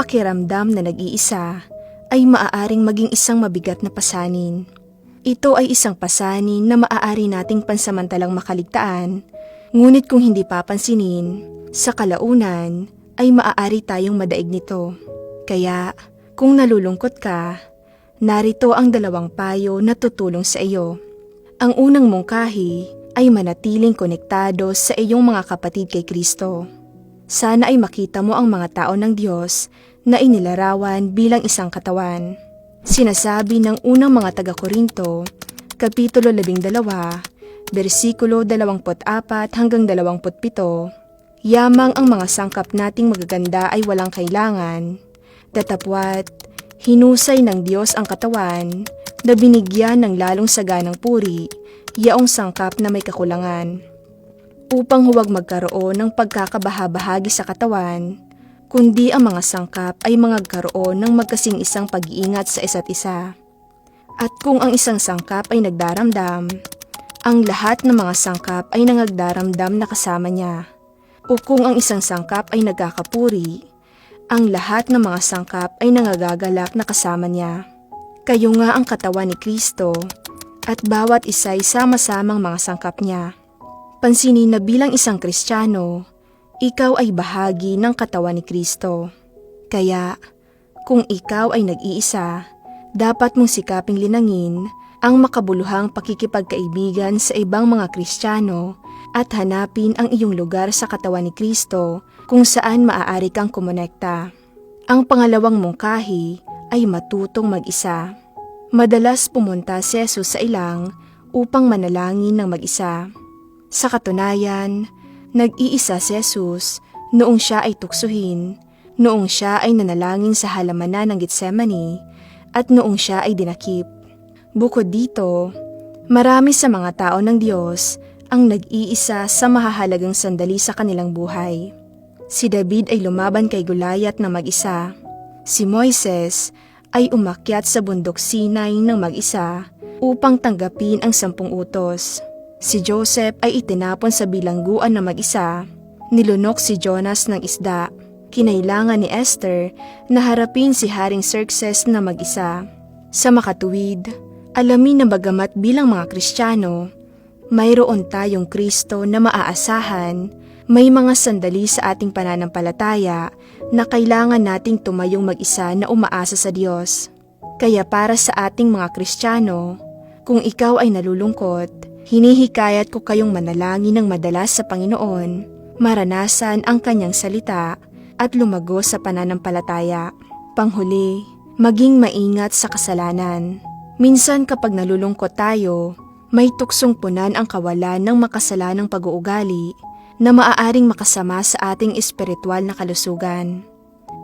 pakiramdam na nag-iisa ay maaaring maging isang mabigat na pasanin. Ito ay isang pasanin na maaari nating pansamantalang makaligtaan, ngunit kung hindi papansinin, sa kalaunan ay maaari tayong madaig nito. Kaya, kung nalulungkot ka, narito ang 2 payo na tutulong sa iyo. Ang unang mungkahi ay manatiling konektado sa iyong mga kapatid kay Kristo. Sana ay makita mo ang mga tao ng Diyos na inilarawan bilang isang katawan. Sinasabi ng unang mga taga-Korinto, Kapitulo 12, versikulo 24 hanggang 27, yamang ang mga sangkap nating magaganda ay walang kailangan, datapwat hinusay ng Diyos ang katawan na binigyan ng lalong saganang puri, yaong sangkap na may kakulangan, upang huwag magkaroon ng pagkakabahabahagi sa katawan, kundi ang mga sangkap ay magkaroon ng magkasing isang pag-iingat sa isa't isa. At kung ang isang sangkap ay nagdaramdam, ang lahat ng mga sangkap ay nangagdaramdam na kasama niya. O kung ang isang sangkap ay nagkakapuri, ang lahat ng mga sangkap ay nangagagalak na kasama niya. Kayo nga ang katawan ni Kristo, at bawat isa ay sama-samang mga sangkap niya. Pansinin na bilang isang Kristiyano, ikaw ay bahagi ng katawan ni Kristo. Kaya, kung ikaw ay nag-iisa, dapat mong sikaping linangin ang makabuluhang pakikipagkaibigan sa ibang mga Kristiyano at hanapin ang iyong lugar sa katawan ni Kristo kung saan maaari kang kumonekta. Ang pangalawang mungkahi ay matutong mag-isa. Madalas pumunta si Jesus sa ilang upang manalangin ng mag-isa. Sa katunayan, nag-iisa si Jesus noong siya ay tuksuhin, noong siya ay nanalangin sa halamanan ng Getsemani, at noong siya ay dinakip. Bukod dito, marami sa mga tao ng Diyos ang nag-iisa sa mahahalagang sandali sa kanilang buhay. Si David ay lumaban kay Goliath na mag-isa. Si Moises ay umakyat sa bundok Sinai ng mag-isa upang tanggapin ang 10 utos. Si Joseph ay itinapon sa bilangguan na mag-isa. Nilunok si Jonas ng isda. Kinailangan ni Esther na harapin si Haring Xerxes na mag-isa. Sa makatuwid, alamin na bagamat bilang mga Kristiyano, mayroon tayong Kristo na maaasahan, may mga sandali sa ating pananampalataya na kailangan nating tumayong mag-isa na umaasa sa Diyos. Kaya para sa ating mga Kristiyano, kung ikaw ay nalulungkot, hinihikayat ko kayong manalangin ng madalas sa Panginoon, maranasan ang Kanyang salita, at lumago sa pananampalataya. Panghuli, maging maingat sa kasalanan. Minsan kapag nalulungkot tayo, may tuksong punan ang kawalan ng makasalanang pag-uugali na maaaring makasama sa ating espiritual na kalusugan.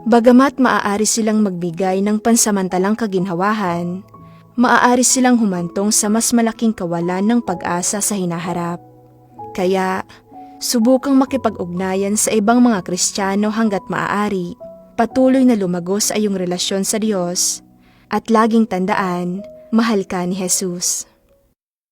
Bagamat maaari silang magbigay ng pansamantalang kaginhawahan, maaari silang humantong sa mas malaking kawalan ng pag-asa sa hinaharap. Kaya, subukang makipag-ugnayan sa ibang mga Kristiyano hanggat maaari, patuloy na lumago sa iyong relasyon sa Diyos, at laging tandaan, mahal ka ni Jesus.